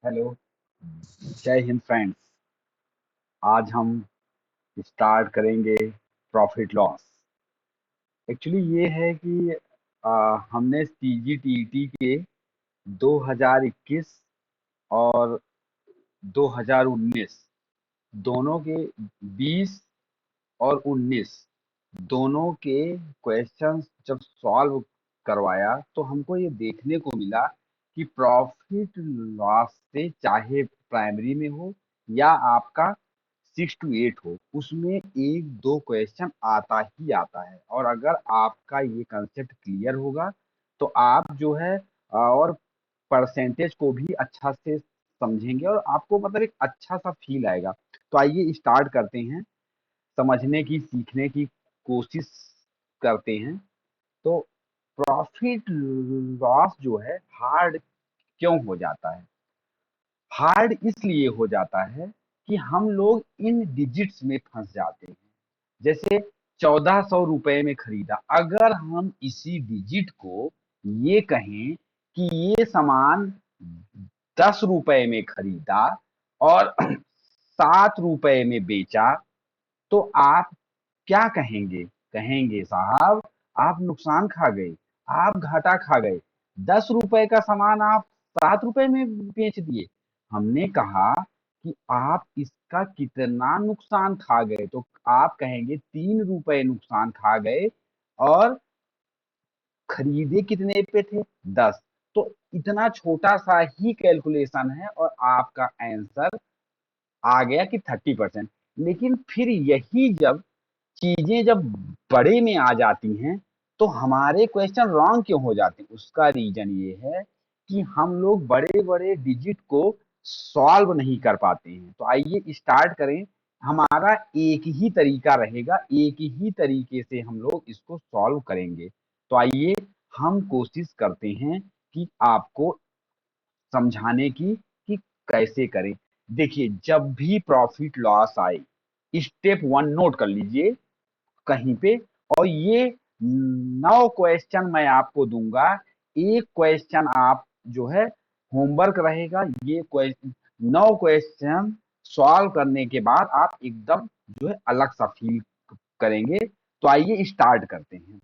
Hello. जय Hind friends. आज हम स्टार्ट करेंगे प्रॉफिट लॉस। एक्चुअली ये है कि हमने सीजीटीटी के 2021 और 2019 दोनों के 20 और 19 दोनों के क्वेश्चंस जब सॉल्व करवाया तो हमको ये देखने को मिला कि प्रॉफिट लॉस से चाहे प्राइमरी में हो या आपका 6 to 8 हो, उसमें एक दो क्वेश्चन आता ही आता है। और अगर आपका ये कंसेप्ट क्लियर होगा तो आप जो है और परसेंटेज को भी अच्छा से समझेंगे और आपको मतलब एक अच्छा सा फील आएगा। तो आइए स्टार्ट करते हैं, समझने की सीखने की कोशिश करते हैं। तो प्रॉफिट लॉस जो है हार्ड क्यों हो जाता है? हार्ड इसलिए हो जाता है कि हम लोग इन डिजिट्स में फंस जाते हैं। जैसे 1400 रुपए में खरीदा, अगर हम इसी डिजिट को ये कहें कि ये सामान 10 रुपए में खरीदा और 7 रुपए में बेचा, तो आप क्या कहेंगे? कहेंगे साहब आप नुकसान खा गए, आप घाटा खा गए। 10 रुपए का सामान आप 7 रुपए में बेच दिए। हमने कहा कि आप इसका कितना नुकसान खा गए, तो आप कहेंगे 3 रुपए नुकसान खा गए और खरीदे कितने पे थे? 10। तो इतना छोटा सा ही कैलकुलेशन है और आपका आंसर आ गया कि 30%। लेकिन फिर यही जब चीजें जब बड़े में आ जाती हैं तो हमारे क्वेश्चन रॉन्ग क्यों हो जाते हैं? उसका रीजन ये है कि हम लोग बड़े बड़े डिजिट को सॉल्व नहीं कर पाते हैं। तो आइए स्टार्ट करें। हमारा एक ही तरीका रहेगा, एक ही तरीके से हम लोग इसको सॉल्व करेंगे। तो आइए हम कोशिश करते हैं कि आपको समझाने की कि कैसे करें। देखिए, जब भी प्रॉफिट लॉस आए, स्टेप 1 नोट कर लीजिए कहीं पे। और ये 9 क्वेश्चन मैं आपको दूंगा। एक क्वेश्चन आप जो है होमवर्क रहेगा। ये 9 क्वेश्चन सॉल्व करने के बाद आप एकदम जो है अलग सा फील करेंगे। तो आइए स्टार्ट करते हैं।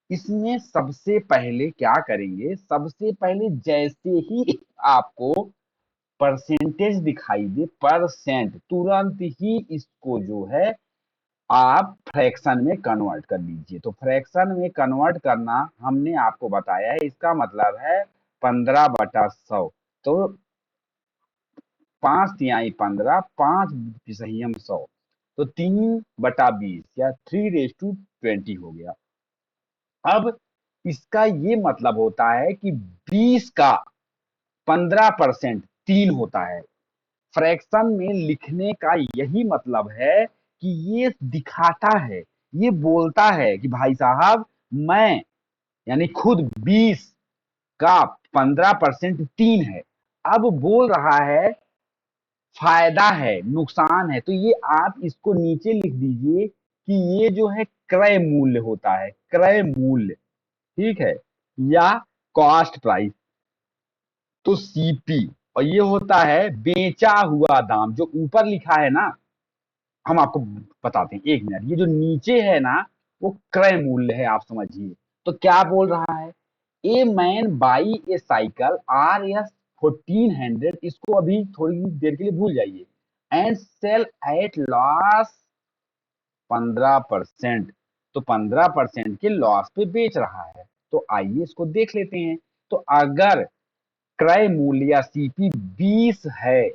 इसमें सबसे पहले क्या करेंगे? सबसे पहले जैसे ही आपको परसेंटेज दिखाई दे, परसेंट, तुरंत ही इसको जो है आप फ्रैक्शन में कन्वर्ट कर लीजिए। तो फ्रैक्शन में कन्वर्ट करना हमने आपको बताया है, इसका मतलब है 15/100। तो 5 तिहाई 15, 5 विसहैयम 100, तो 3/20 या 3:20 हो गया। अब इसका ये मतलब होता है कि 20 का 15% 3 होता है। फ्रैक्शन में लिखने का यही मतलब है कि ये दिखाता है, ये बोलता है कि भाई साहब मैं यानी खुद 20 का 15% 3 है। अब बोल रहा है फायदा है, नुकसान है, तो ये आप इसको नीचे लिख दीजिए कि ये जो है क्रय मूल्य होता है, क्रय मूल्य। ठीक है, या कॉस्ट प्राइस, तो सीपी। और ये होता है बेचा हुआ दाम। जो ऊपर लिखा है ना, हम आपको बताते हैं, 1 मिनट। ये जो नीचे है ना, वो क्रय मूल्य है, आप समझिए। तो क्या बोल रहा है? A man by A cycle RS 1400, इसको अभी थोड़ी देर के लिए भूल जाइए, एंड सेल एट लॉस 15%। तो 15% के लॉस पे बेच रहा है। तो आइए इसको देख लेते हैं। तो अगर क्रय मूल्य या सीपी 20 है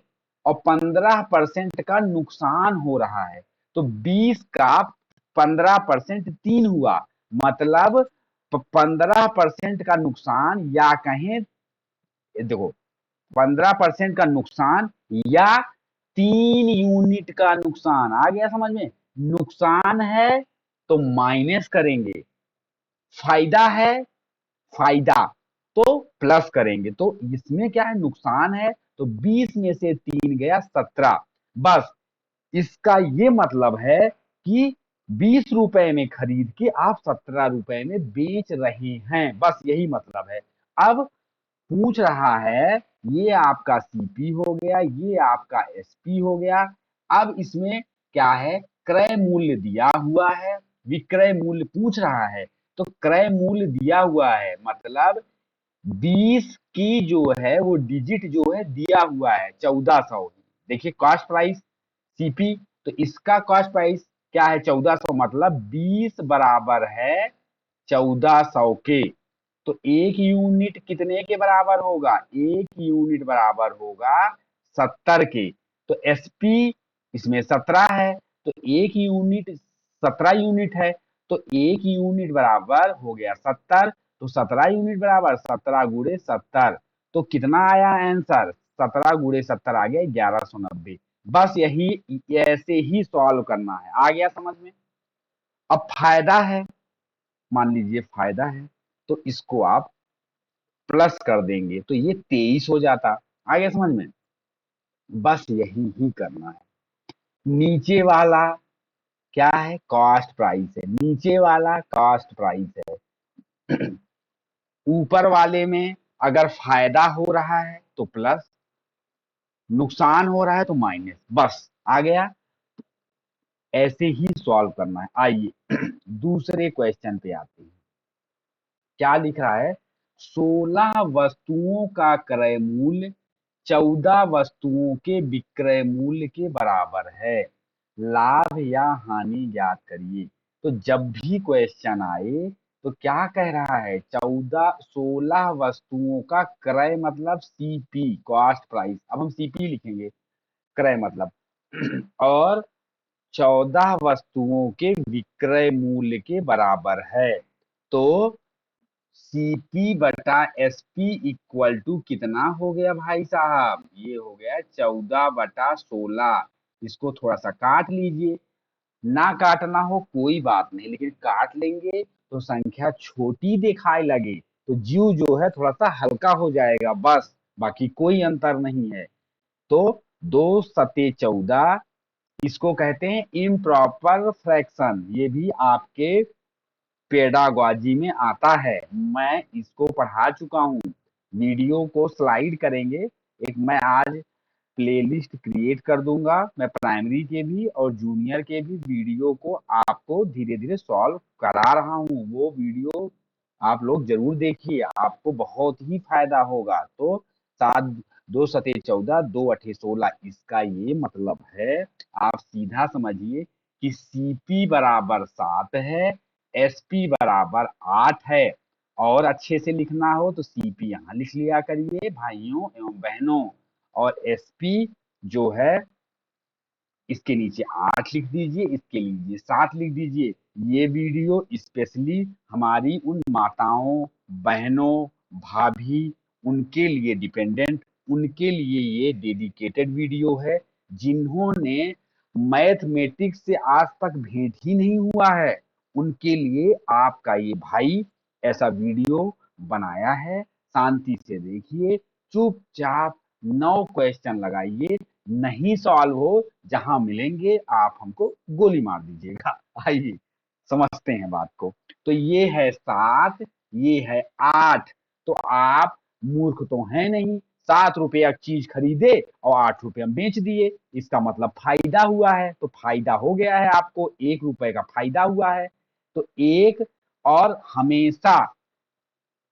और 15% का नुकसान हो रहा है, तो 20 का 15% 3 हुआ। मतलब 15% का नुकसान, या कहें, देखो, 15% का नुकसान या 3 यूनिट का नुकसान। आ गया समझ में? नुकसान है तो माइनस करेंगे, फायदा है, फायदा तो प्लस करेंगे। तो इसमें क्या है? नुकसान है, तो 20 में से 3 गया 17। बस इसका ये मतलब है कि 20 रुपए में खरीद के आप 17 रुपए में बेच रहे हैं, बस यही मतलब है। अब पूछ रहा है ये आपका सीपी हो गया, ये आपका एसपी हो गया। अब इसमें क्या है, क्रय मूल्य दिया हुआ है, विक्रय मूल्य पूछ रहा है। तो क्रय मूल्य दिया हुआ है मतलब 20 की जो है वो डिजिट जो है दिया हुआ है 1400। देखिए कॉस्ट प्राइस सीपी, तो इसका कॉस्ट प्राइस क्या है 1400, मतलब 20 बराबर है 1400 के। तो एक यूनिट कितने के बराबर होगा, एक यूनिट बराबर होगा 70 के। तो एसपी इसमें 17 है, तो एक यूनिट 17 यूनिट है, तो एक यूनिट बराबर हो गया 70। तो 17 यूनिट बराबर 17 गुणे 70, तो कितना आया आंसर, 17 गुणे 70 आ गया 1190। बस यही, ऐसे ही सॉल्व करना है। आ गया समझ में। अब फायदा है, मान लीजिए फायदा है, तो इसको आप प्लस कर देंगे तो ये 23 हो जाता। आ गया समझ में। बस यही ही करना है। नीचे वाला क्या है, कॉस्ट प्राइस है, नीचे वाला कॉस्ट प्राइस है। ऊपर वाले में अगर फायदा हो रहा है तो प्लस, नुकसान हो रहा है तो माइनस, बस आ गया। ऐसे ही सॉल्व करना है। आइए दूसरे क्वेश्चन पे आते हैं। क्या लिख रहा है, 16 वस्तुओं का क्रय मूल्य 14 वस्तुओं के विक्रय मूल्य के बराबर है, लाभ या हानि ज्ञात करिए। तो जब भी क्वेश्चन आए तो क्या कह रहा है, 16 वस्तुओं का क्रय मतलब सीपी कॉस्ट प्राइस, अब हम सीपी लिखेंगे, क्रय मतलब और 14 वस्तुओं के विक्रय मूल्य के बराबर है। तो सीपी बटा एसपी इक्वल टू कितना हो गया भाई साहब, ये हो गया 14/16। इसको थोड़ा सा काट लीजिए, ना काटना हो कोई बात नहीं, लेकिन काट लेंगे तो संख्या छोटी दिखाई लगे तो जीव जो है थोड़ा सा हल्का हो जाएगा, बस बाकी कोई अंतर नहीं है। तो 2 सते 14, इसको कहते हैं इम्प्रॉपर फ्रैक्शन। ये भी आपके पेडागॉजी में आता है, मैं इसको पढ़ा चुका हूँ। वीडियो को स्लाइड करेंगे, एक मैं आज प्लेलिस्ट क्रिएट कर दूंगा, मैं प्राइमरी के भी और जूनियर के भी वीडियो को आपको धीरे धीरे सॉल्व करा रहा हूँ। वो वीडियो आप लोग जरूर देखिए, आपको बहुत ही फायदा होगा। तो 7 2 सते 14 2 8 16, इसका ये मतलब है, आप सीधा समझिए कि सीपी बराबर 7 है, एसपी बराबर 8 है। और अच्छे से लिखना हो तो सीपी यहाँ लिख लिया करिए भाइयों एवं बहनों, और एसपी जो है इसके नीचे 8 लिख दीजिए, इसके नीचे 7 लिख दीजिए। ये वीडियो स्पेशली हमारी उन माताओं, बहनों, भाभी, उनके लिए डिपेंडेंट, उनके लिए ये डेडिकेटेड वीडियो है, जिन्होंने मैथमेटिक्स से आज तक भेंट ही नहीं हुआ है। उनके लिए आपका ये भाई ऐसा वीडियो बनाया है। शांति से देखिए, चुपचाप 9 क्वेश्चन लगाइए, नहीं सॉल्व हो जहां मिलेंगे आप हमको गोली मार दीजिएगा। आइए समझते हैं बात को। तो ये है 7, ये है 8। तो आप मूर्ख तो हैं नहीं, 7 रुपया चीज खरीदे और 8 रुपया बेच दिए, इसका मतलब फायदा हुआ है। तो फायदा हो गया है, आपको 1 रुपए का फायदा हुआ है। तो एक, और हमेशा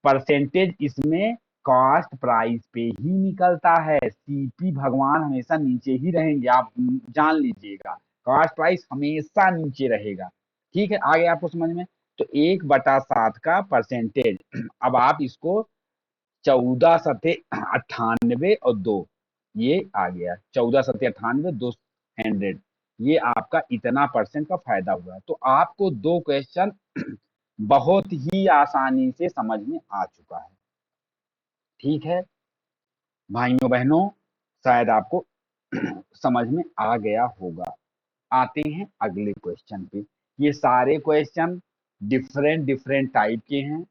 परसेंटेज इसमें कॉस्ट प्राइस पे ही निकलता है। सीपी भगवान हमेशा नीचे ही रहेंगे, आप जान लीजिएगा, कॉस्ट प्राइस हमेशा नीचे रहेगा। ठीक है, आ गया आपको समझ में। तो 1/7 का परसेंटेज, अब आप इसको 14 सते 98 और 2, ये आ गया 14 सते 98 200, ये आपका इतना परसेंट का फायदा हुआ है। तो आपको 2 क्वेश्चन बहुत ही आसानी से समझ में आ चुका है। ठीक है भाइयों बहनों, शायद आपको समझ में आ गया होगा। आते हैं अगले क्वेश्चन पे। ये सारे क्वेश्चन डिफरेंट डिफरेंट टाइप के हैं।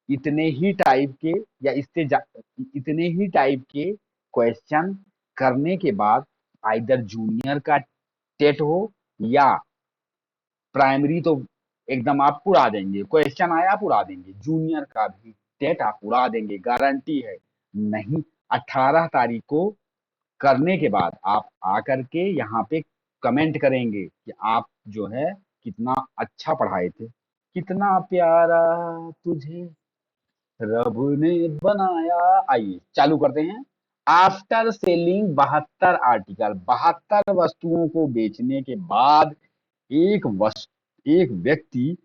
इतने ही टाइप के या इतने ही टाइप के क्वेश्चन करने के बाद आइदर जूनियर का टेट हो या प्राइमरी, तो एकदम आप उड़ा देंगे, क्वेश्चन आया आप उड़ा देंगे, जूनियर का भी टेट आप उड़ा देंगे, गारंटी है। नहीं, 18 तारीख को करने के बाद आप आकर के यहाँ पे कमेंट करेंगे कि आप जो है कितना अच्छा पढ़ाए थे, कितना प्यारा तुझे रब ने बनाया। आइए चालू करते हैं। आफ्टर सेलिंग 72 आर्टिकल, 72 वस्तुओं को बेचने के बाद एक व्यक्ति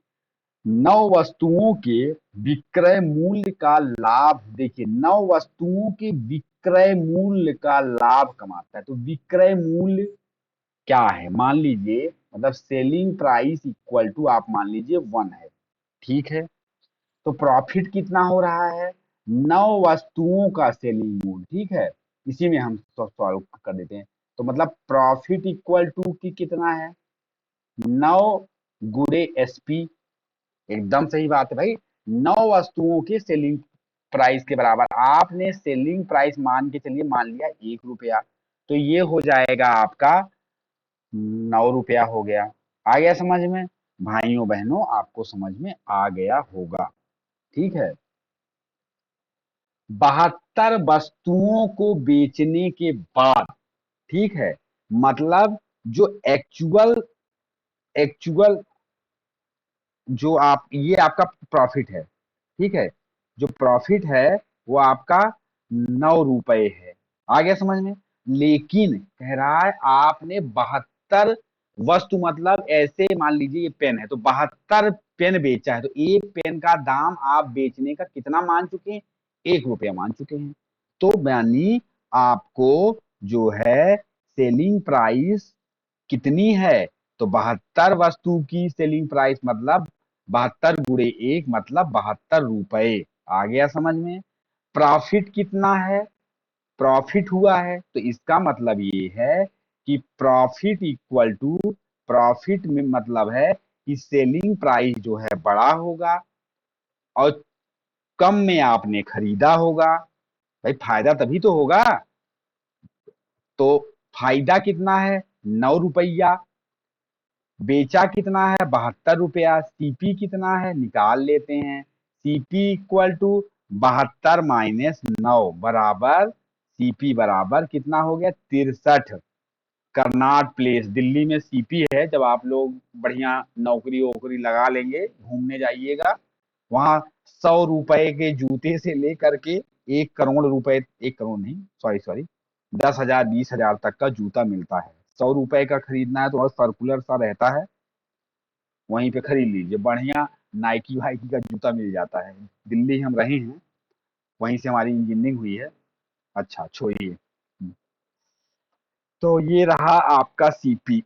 9 वस्तुओं के विक्रय मूल्य का लाभ, देखिए 9 वस्तुओं के विक्रय मूल्य का लाभ कमाता है। तो विक्रय मूल्य क्या है, मान लीजिए मतलब सेलिंग प्राइस इक्वल टू आप मान लीजिए 1 है, ठीक है। तो प्रॉफिट कितना हो रहा है, 9 वस्तुओं का सेलिंग मूल्य, ठीक है। इसी में हम सॉल्व कर देते हैं। तो मतलब प्रॉफिट इक्वल टू की कितना है, 9 गुणे एसपी। एकदम सही बात है भाई, 9 वस्तुओं के सेलिंग प्राइस के बराबर। आपने सेलिंग प्राइस मान के चलिए, मान लिया 1 रुपया, तो ये हो जाएगा आपका 9 रुपया हो गया। आ गया समझ में भाइयों बहनों, आपको समझ में आ गया होगा, ठीक है। 72 वस्तुओं को बेचने के बाद, ठीक है, मतलब जो एक्चुअल एक्चुअल जो आप, ये आपका प्रॉफिट है, ठीक है। जो प्रॉफिट है वो आपका 9 रुपए है। आ गया समझ में। लेकिन कह रहा है आपने 72 वस्तु, मतलब ऐसे मान लीजिए ये पेन है, तो 72 पेन बेचा है, तो एक पेन का दाम आप बेचने का कितना मान चुके हैं, 1 रुपया मान चुके हैं। तो यानी आपको जो है सेलिंग प्राइस कितनी है, तो 72 वस्तु की सेलिंग प्राइस मतलब 72 गुणे 1 मतलब 72 रुपए। आ गया समझ में। प्रॉफिट कितना है, प्रॉफिट हुआ है, तो इसका मतलब ये है कि प्रॉफिट इक्वल टू, प्रॉफिट में मतलब है कि सेलिंग प्राइस जो है बड़ा होगा और कम में आपने खरीदा होगा। भाई फायदा तभी तो होगा। तो फायदा कितना है, 9 रुपया, बेचा कितना है 72 रुपया, सीपी कितना है निकाल लेते हैं। सीपी इक्वल टू 72 माइनस 9 बराबर, सीपी बराबर कितना हो गया 63। करनाट प्लेस दिल्ली में सीपी है। जब आप लोग बढ़िया नौकरी वोकरी लगा लेंगे, घूमने जाइएगा, वहां 100 रुपए के जूते से लेकर के 1 करोड़ रुपए, 1 करोड़ नहीं, सॉरी सॉरी, 10,000 20,000 तक का जूता मिलता है। 100 रुपए का खरीदना है तो और सर्कुलर सा रहता है, वहीं पे खरीद लीजिए, बढ़िया नाइकी वाइकी का जूता मिल जाता है। दिल्ली हम रहे हैं, वहीं से हमारी इंजीनियरिंग हुई है। अच्छा छोड़िए। तो ये रहा आपका सीपी,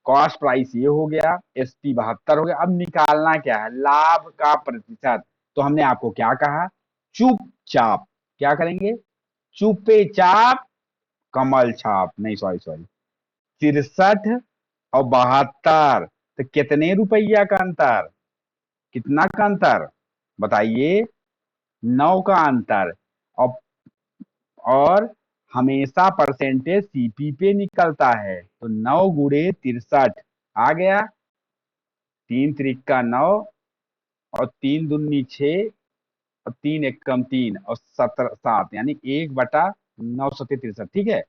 कॉस्ट प्राइस ये हो गया, एसपी 72 हो गया। अब निकालना क्या है, लाभ का प्रतिशत। तो हमने आपको क्या कहा, चुपचाप क्या करेंगे, चुपे चाप कमल छाप, नहीं सॉरी सॉरी, 63 और 72, तो कितने रुपया का अंतर, कितना का अंतर बताइए, 9 का अंतर। और और हमेशा परसेंटेज सीपी पे निकलता है, तो 9 गुणे 63 आ गया, 3 त्रिक का 9 और 3 दूनी 6 और 3 एकम 3 और 17 7, यानी 1/9 ठीक है,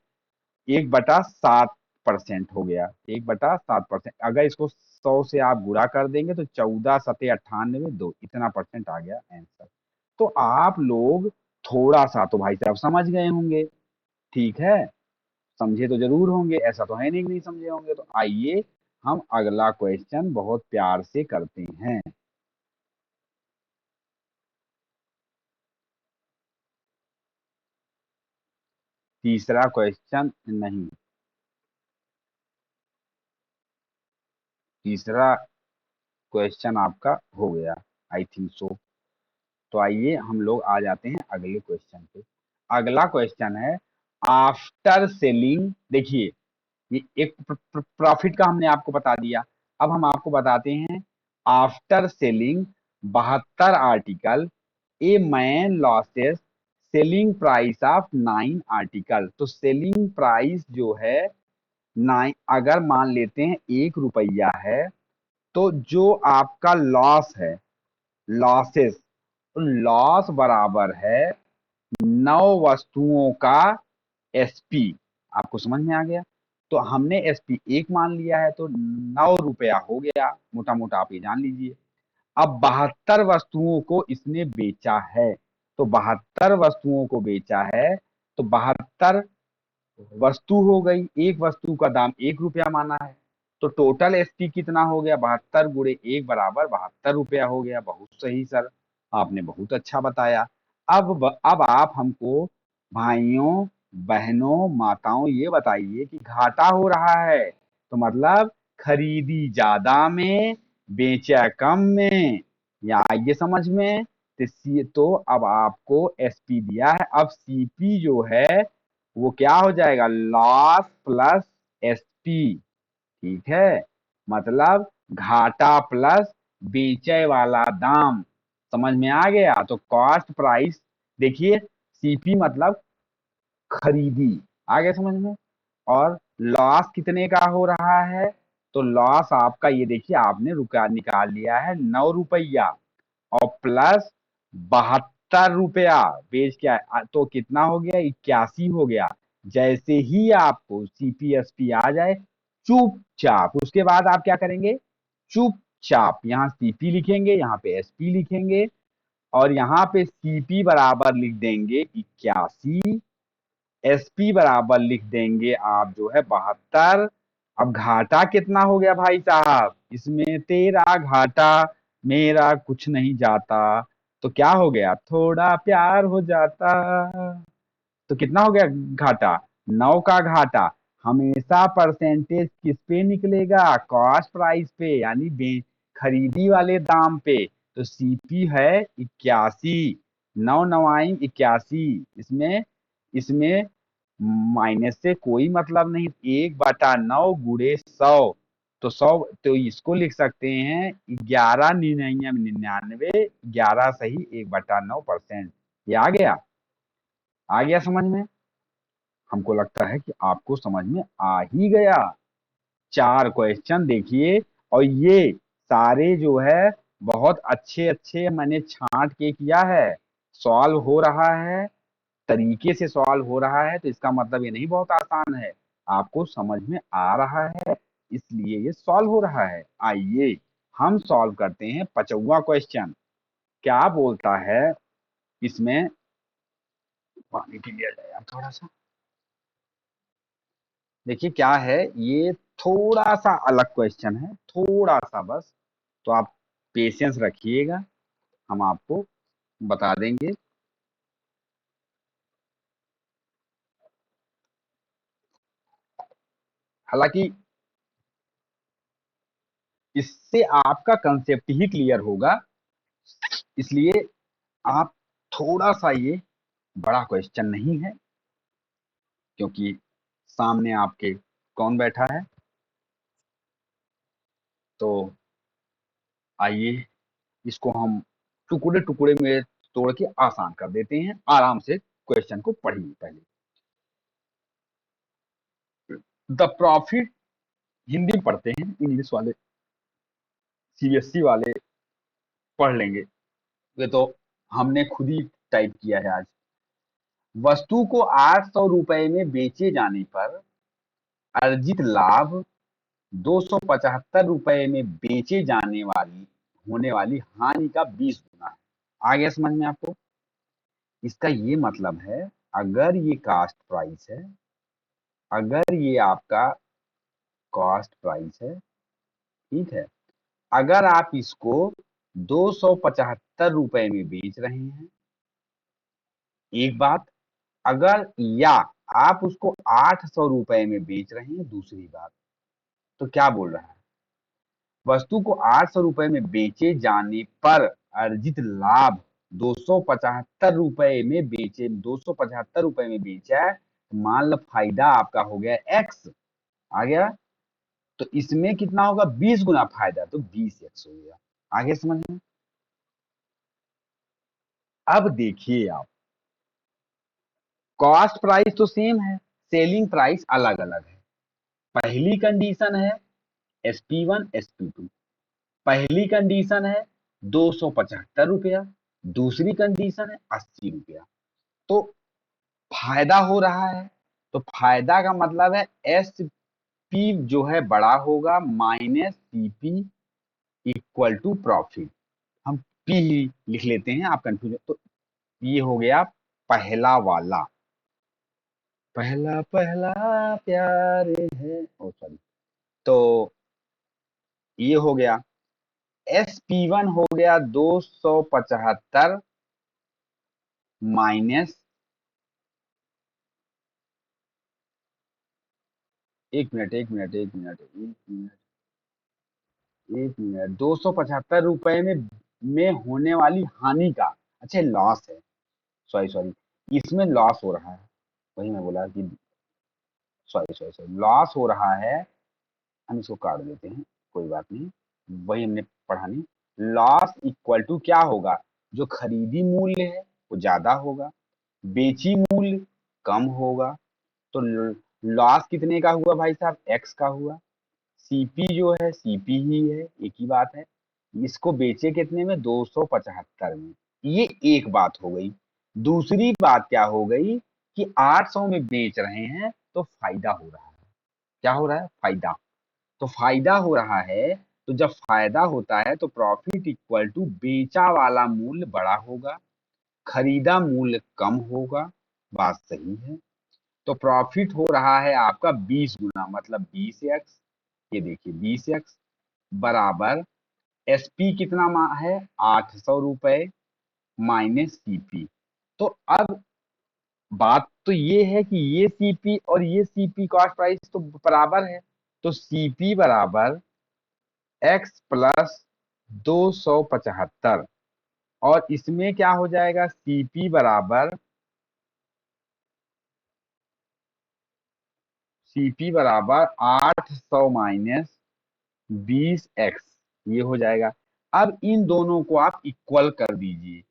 1/7% हो गया, 1/7%। अगर इसको 100 से आप गुणा कर देंगे तो 14×7 = 98, 2 इतना परसेंट आ गया आंसर। तो आप लोग थोड़ा सा तो भाई साहब समझ गए होंगे, ठीक है, समझे तो जरूर होंगे, ऐसा तो है नहीं कि नहीं समझे होंगे। तो आइए हम अगला क्वेश्चन बहुत प्यार से करते हैं। तीसरा क्वेश्चन नहीं, तीसरा क्वेश्चन आपका हो गया, आई थिंक सो। तो आइए हम लोग आ जाते हैं अगले क्वेश्चन पे। अगला क्वेश्चन है आफ्टर सेलिंग, देखिए ये एक प्रॉफिट का हमने आपको बता दिया। अब हम आपको बताते हैं after selling 72 article, a man losses selling price of 9 article. तो सेलिंग प्राइस जो है 9, अगर मान लेते हैं 1 रुपया है, तो जो आपका लॉस है, लॉसेस, तो लॉस बराबर है 9 वस्तुओं का एसपी। आपको समझ में आ गया? तो हमने एसपी एक मान लिया है, तो 9 रुपया हो गया, मोटा मोटा आप ये जान लीजिए। अब 72 वस्तुओं को इसने बेचा है, तो 72 वस्तुओं को बेचा है, तो 72 वस्तु हो गई, एक वस्तु का दाम 1 रुपया माना है, तो टोटल एसपी कितना हो गया? 72 गुणे 1 बराबर 72 रुपया हो गया। बहुत सही सर, आपने बहुत अच्छा बताया। अब आप हमको भाइयों बहनों माताओं ये बताइए कि घाटा हो रहा है, तो मतलब खरीदी ज्यादा में बेचा कम में, या ये समझ में? तो अब आपको एसपी दिया है, अब सीपी जो है वो क्या हो जाएगा? Loss plus SP. ठीक है, मतलब घाटा प्लस बेचे वाला दाम। समझ में आ गया? तो कॉस्ट प्राइस, देखिए सीपी मतलब खरीदी, आ गया समझ में? और लॉस कितने का हो रहा है? तो लॉस आपका ये देखिए, आपने रुका निकाल लिया है 9 रुपया, और प्लस 72 रुपया बेच के तो कितना हो गया? 81 हो गया। जैसे ही आपको सीपीएसपी आ जाए, चुपचाप उसके बाद आप क्या करेंगे? चुपचाप यहाँ सीपी लिखेंगे, यहाँ पे एसपी लिखेंगे, और यहाँ पे सीपी बराबर लिख देंगे 81, एसपी बराबर लिख देंगे आप जो है 72। अब घाटा कितना हो गया भाई साहब? इसमें तेरा घाटा मेरा कुछ नहीं जाता, तो क्या हो गया? थोड़ा प्यार हो जाता। तो कितना हो गया घाटा? 9 का घाटा। हमेशा परसेंटेज किस पे निकलेगा? कॉस्ट प्राइस पे, यानी खरीदी वाले दाम पे। तो सीपी है 81, 9 9 81। इसमें इसमें माइनस से कोई मतलब नहीं, 1/9 गुणे 100, तो 100, तो इसको लिख सकते हैं 11 99 99, 11 सही 1/9%। ये आ गया समझ में? हमको लगता है कि आपको समझ में आ ही गया। 4 क्वेश्चन देखिए, और ये सारे जो है बहुत अच्छे अच्छे मैंने छांट के किया है, सॉल्व हो रहा है, तरीके से सॉल्व हो रहा है, तो इसका मतलब ये नहीं बहुत आसान है, आपको समझ में आ रहा है, इसलिए ये सॉल्व हो रहा है। आइए हम सॉल्व करते हैं 5वां क्वेश्चन। क्या बोलता है इसमें? पानी पी लिया जाए यार थोड़ा सा। देखिए क्या है ये, थोड़ा सा अलग क्वेश्चन है, थोड़ा सा बस, तो आप पेशेंस रखिएगा, हम आपको बता देंगे। हालांकि इससे आपका कंसेप्ट ही क्लियर होगा, इसलिए आप थोड़ा सा, ये बड़ा क्वेश्चन नहीं है, क्योंकि सामने आपके कौन बैठा है। तो आइए इसको हम टुकड़े टुकड़े में तोड़ के आसान कर देते हैं। आराम से क्वेश्चन को पढ़िए पहले। द प्रॉफिट, हिंदी में पढ़ते हैं, इंग्लिश वाले सीबीएसई वाले पढ़ लेंगे, ये तो हमने खुद ही टाइप किया है आज। वस्तु को 800 रुपए में बेचे जाने पर अर्जित लाभ 275 रुपए में बेचे जाने वाली होने वाली हानि का 20 गुना है। आ गया समझ में आपको? इसका ये मतलब है, अगर ये कास्ट प्राइस है, अगर ये आपका कॉस्ट प्राइस है, ठीक है, अगर आप इसको 275 रुपए में बेच रहे हैं, एक बात, अगर या आप उसको 800 रुपए में बेच रहे हैं, दूसरी बात। तो क्या बोल रहा है? वस्तु को 800 रुपए में बेचे जाने पर अर्जित लाभ 275 रुपए में बेचे, 275 रुपए में बेचा है, तो मान लो फायदा आपका हो गया एक्स, आ गया, तो इसमें कितना होगा? 20 गुना फायदा, तो 20x हो गया। आगे समझ में? अब देखिए आप, कॉस्ट प्राइस तो सेम है, सेलिंग प्राइस अलग अलग है। पहली कंडीशन है SP1 SP2, पहली कंडीशन है 275 रुपया, दूसरी कंडीशन है 80 रुपया। तो फायदा हो रहा है, तो फायदा का मतलब है एस पी जो है बड़ा होगा minus CP equal to profit. हम पी ही लिख लेते हैं, आप कंफ्यूज तो ये हो गया पहला वाला, पहला पहला प्यार है, ओ सॉरी। तो ये हो गया, एस पी वन हो गया 275 माइनस, एक मिनट 275 रुपए में होने वाली हानि का, अच्छा लॉस है, सॉरी सॉरी, इसमें लॉस हो रहा है, वही मैं बोला कि सॉरी सॉरी सॉरी लॉस हो रहा है, हम इसको काट देते हैं, कोई बात नहीं, वही हमने पढ़ा नहीं। लॉस इक्वल टू क्या होगा, जो खरीदी मूल्य है वो ज्यादा होगा, बेची मूल्य कम होगा, तो लॉस कितने का हुआ भाई साहब, एक्स का हुआ। सीपी जो है सीपी ही है, एक ही बात है। इसको बेचे कितने में, 275 में। ये एक बात हो गई। दूसरी बात क्या हो गई कि 800 में बेच रहे हैं तो फायदा हो रहा है। क्या हो रहा है, फायदा। तो फायदा हो रहा है, तो जब फायदा होता है तो प्रॉफिट इक्वल टू बेचा वाला मूल्य बड़ा होगा, खरीदा मूल्य कम होगा। बात सही है। तो प्रॉफिट हो रहा है आपका 20 गुना, मतलब 20x, ये देखिए 20x बराबर एसपी कितना है, 800 रुपए माइनस सीपी। तो अब बात तो ये है कि ये सीपी और ये सीपी कॉस्ट प्राइस तो बराबर है, तो सीपी बराबर एक्स प्लस 275, और इसमें क्या हो जाएगा, सीपी बराबर 800 माइनस 20x, ये हो जाएगा। अब इन दोनों को आप इक्वल कर दीजिए,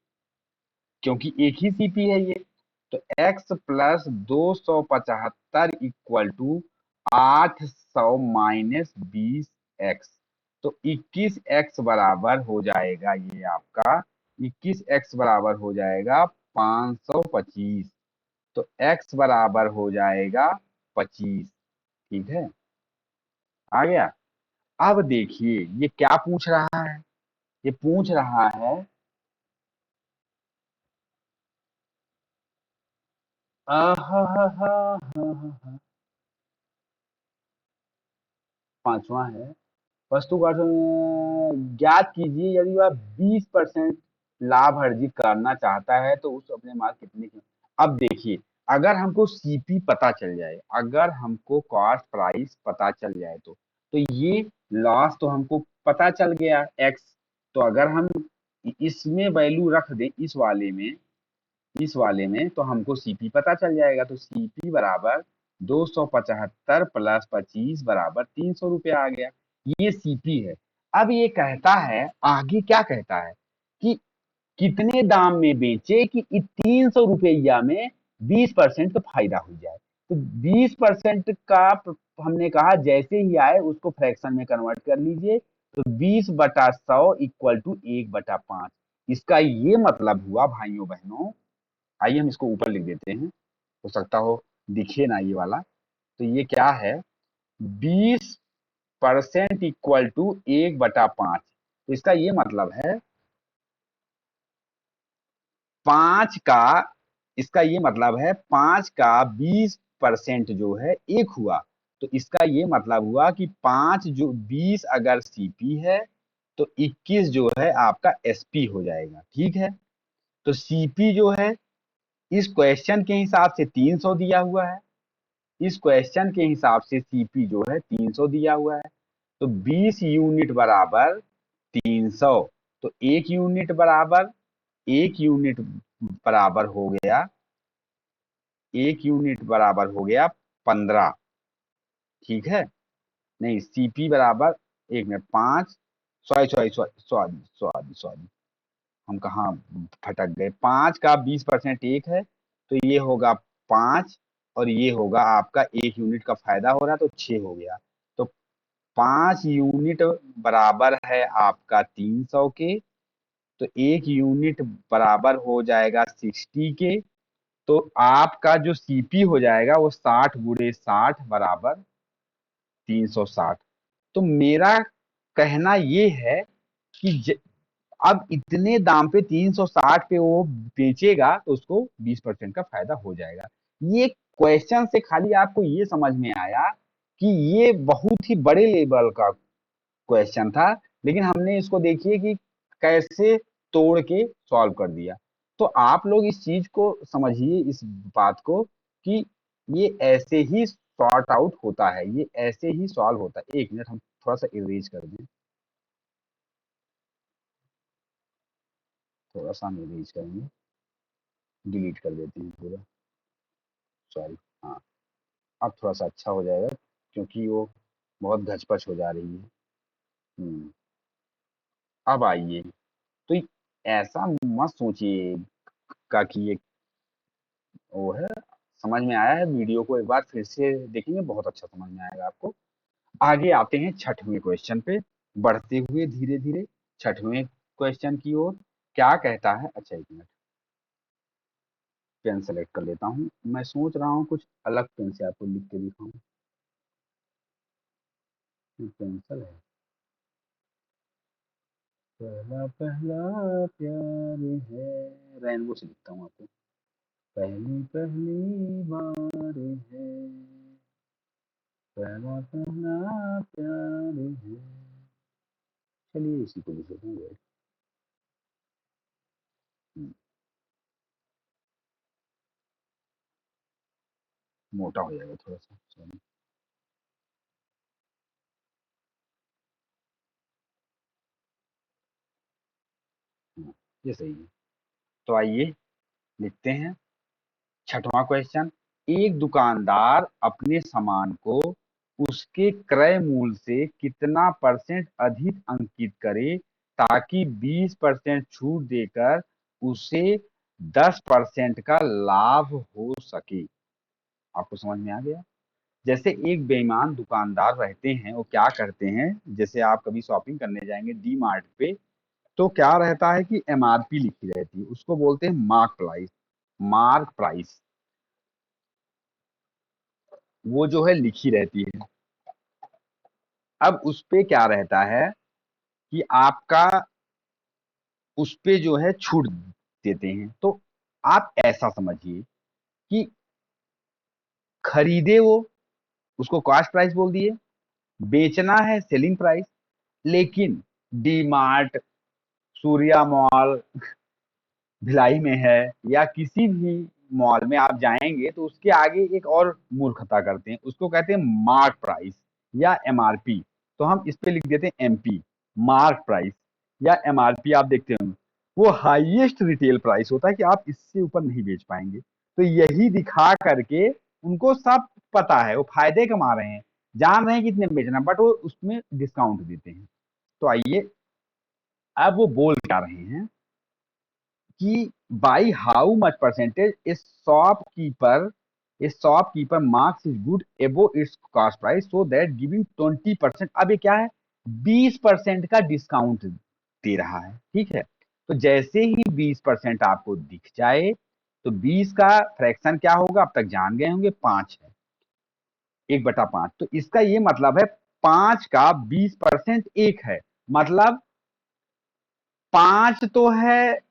क्योंकि एक ही सीपी है ये। तो x plus 275 equal to 800 minus 20x, तो 21x बराबर हो जाएगा, ये आपका 21x बराबर हो जाएगा 525। तो x बराबर हो जाएगा 25। ठीक है, आ गया। अब देखिए ये क्या पूछ रहा है, ये पूछ रहा है पांचवा है, वस्तु का ज्ञात कीजिए यदि वह 20% लाभ अर्जित करना चाहता है तो उस अपने माल कितने की। अब देखिए, अगर हमको सीपी पता चल जाए, अगर हमको कॉस्ट प्राइस पता चल जाए, तो ये लॉस तो हमको पता चल गया एक्स। तो अगर हम इसमें वैल्यू रख दें, इस वाले में तो हमको सीपी पता चल जाएगा। तो सीपी बराबर 275 प्लस 25 बराबर 300 रुपया आ गया। ये सीपी है। अब ये कहता है, आगे क्या कहता है कि कितने दाम में बेचे कि 300 रुपया में 20% का फायदा हो जाए। तो 20% का हमने कहा जैसे ही आए उसको फ्रैक्शन में कन्वर्ट कर लीजिए। तो 20/100 इक्वल टू 1/5। इसका ये मतलब हुआ भाइयों बहनों, आइए हम इसको ऊपर लिख देते हैं, हो सकता हो दिखे ना ये वाला। तो ये क्या है, 20% इक्वल टू 1/5। तो इसका ये मतलब है पांच का इसका ये मतलब है 5 का 20% जो है एक हुआ। तो इसका ये मतलब हुआ कि 5 जो 20 अगर सीपी है तो 21 जो है आपका एसपी हो जाएगा। ठीक है, तो सीपी जो है इस क्वेश्चन के हिसाब से 300 दिया हुआ है, इस क्वेश्चन के हिसाब से सीपी जो है 300 दिया हुआ है। तो 20 यूनिट बराबर 300, तो एक यूनिट बराबर हो गया, 1 यूनिट बराबर हो गया 15। ठीक है, नहीं सीपी बराबर, एक minute, 5, sorry sorry sorry sorry sorry sorry, हम कहाँ भटक गए। 5 का 20% एक है, तो ये होगा 5, और ये होगा आपका 1 यूनिट का फायदा हो रहा है तो 6 हो गया। तो 5 यूनिट बराबर है आपका 300 के, तो 1 यूनिट बराबर हो जाएगा 60 के, तो आपका जो सीपी हो जाएगा वो 60 × 60 बराबर 360। तो मेरा कहना ये है कि अब इतने दाम पे 360 पे वो बेचेगा तो उसको 20% का फायदा हो जाएगा। ये क्वेश्चन से खाली आपको ये समझ में आया कि ये बहुत ही बड़े लेवल का क्वेश्चन था, लेकिन हमने इसको देखिए कि कैसे तोड़ के सॉल्व कर दिया। तो आप लोग इस चीज को समझिए, इस बात को, कि ये ऐसे ही सॉर्ट आउट होता है, ये ऐसे ही सॉल्व होता है। एक मिनट हम थोड़ा सा इरेज कर दें, थोड़ा सा हम इरेज करेंगे, डिलीट कर देते हैं पूरा, सॉरी। हाँ, अब थोड़ा सा अच्छा हो जाएगा क्योंकि वो बहुत घचपच हो जा रही है। अब आइए, तो ऐसा मत सोचिए का कि ये वो है। समझ में आया है? वीडियो को एक बार फिर से देखेंगे, बहुत अच्छा समझ में आएगा आपको। आगे आते हैं छठवें क्वेश्चन पे, बढ़ते हुए धीरे धीरे छठवें क्वेश्चन की ओर। क्या कहता है? अच्छा एक मिनट, पेन सेलेक्ट कर लेता हूँ। मैं सोच रहा हूँ कुछ अलग पेन से आपको लिख के दिखाऊं। पेंसिल है। पहला पहला प्यार है, रेनबो से लिखता हूँ आपको। पहली पहली बार है, पहला पहला प्यार है। चलिए इसी को लिख लेते हैं। हम्म, मोटा हो जाएगा थोड़ा सा, सॉरी। हाँ, ये सही है। तो आइए लिखते हैं छठवां क्वेश्चन। एक दुकानदार अपने सामान को उसके क्रय मूल्य से कितना परसेंट अधिक अंकित करे ताकि 20% छूट देकर उसे 10% का लाभ हो सके। आपको समझ में आ गया? जैसे एक बेईमान दुकानदार रहते हैं, वो क्या करते हैं, जैसे आप कभी शॉपिंग करने जाएंगे डी मार्ट पे, तो क्या रहता है कि एमआरपी लिखी रहती है, उसको बोलते हैं मार्क प्राइस। मार्क प्राइस वो जो है लिखी रहती है। अब उस पे क्या रहता है कि आपका उस पे जो है छूट देते हैं। तो आप ऐसा समझिए कि खरीदे वो, उसको कॉस्ट प्राइस बोल दिए, बेचना है सेलिंग प्राइस। लेकिन D mart, Surya mall, Bhilai में है, या किसी भी मॉल में आप जाएंगे तो उसके आगे एक और मूर्खता करते हैं, उसको कहते हैं मार्क प्राइस या एमआरपी। तो हम इस पे लिख देते हैं एमपी, मार्क प्राइस या एमआरपी। आप देखते होंगे वो हाईएस्ट रिटेल प्राइस होता है कि आप इससे ऊपर नहीं बेच पाएंगे। तो यही दिखा करके उनको सब पता है, वो फायदे कमा रहे हैं, जान रहे हैं कितने में बेचना, बट वो उसमें डिस्काउंट देते हैं। तो आइए, अब वो बोल क्या रहे हैं कि by how much percentage a shopkeeper marks his good above its cost price so that giving 20%। अब ये क्या है? 20% का डिस्काउंट दे रहा है, ठीक है। तो जैसे ही 20% आपको दिख जाए, तो 20 का फ्रैक्शन क्या होगा, अब तक जान गए होंगे, 5 है, 1/5। तो इसका ये मतलब है 5 का 20% 1 है, मतलब 5 तो है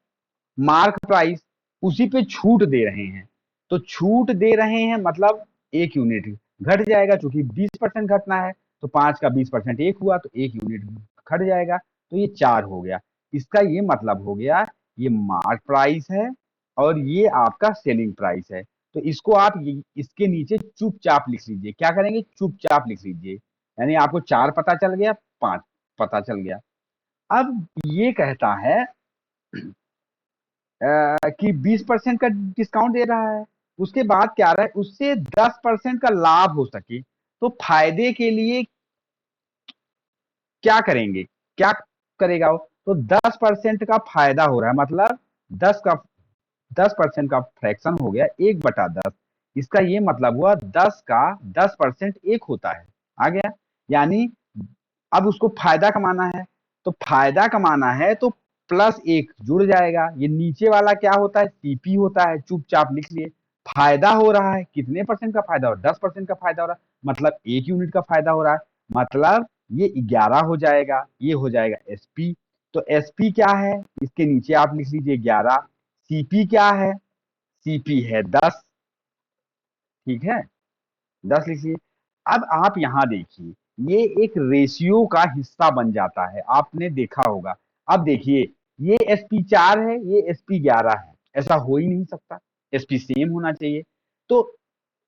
मार्क प्राइस, उसी पे छूट दे रहे हैं। तो छूट दे रहे हैं मतलब 1 यूनिट घट जाएगा, क्योंकि 20% घटना है। तो 5 का 20% 1 हुआ, तो 1 यूनिट घट जाएगा, तो ये 4 हो गया। इसका ये मतलब हो गया, ये मार्क प्राइस है और ये आपका सेलिंग प्राइस है। तो इसको आप इसके नीचे चुपचाप लिख लीजिए। क्या करेंगे? चुपचाप लिख लीजिए। यानी आपको 4 पता चल गया, 5 पता चल गया। अब ये कहता है कि 20% का डिस्काउंट दे रहा है, उसके बाद क्या रहा है, उससे 10% का लाभ हो सके। तो फायदे के लिए क्या करेंगे, क्या करेगा वो? तो 10% का फायदा हो रहा है, मतलब 10% का फ्रैक्शन हो गया 1/10। इसका ये मतलब हुआ 10% 1 होता है। आ गया? यानी अब उसको फायदा कमाना है, तो फायदा कमाना है तो +1 जुड़ जाएगा। ये नीचे वाला क्या होता है? सीपी होता है, चुपचाप लिख लिए। फायदा हो रहा है, कितने परसेंट का फायदा हो रहा है? 10% का फायदा हो रहा है, मतलब 1 यूनिट का फायदा हो रहा है, मतलब ये 11 हो जाएगा, ये हो जाएगा एसपी। तो एसपी क्या है, इसके नीचे आप लिख लीजिए 11। सीपी क्या है, सीपी है 10। ठीक है, 10 लिखिए। अब आप यहां देखिए, ये एक रेशियो का हिस्सा बन जाता है, आपने देखा होगा। अब देखिए, ये एसपी 4 है, ये एसपी 11 है, ऐसा हो ही नहीं सकता, एसपी सेम होना चाहिए। तो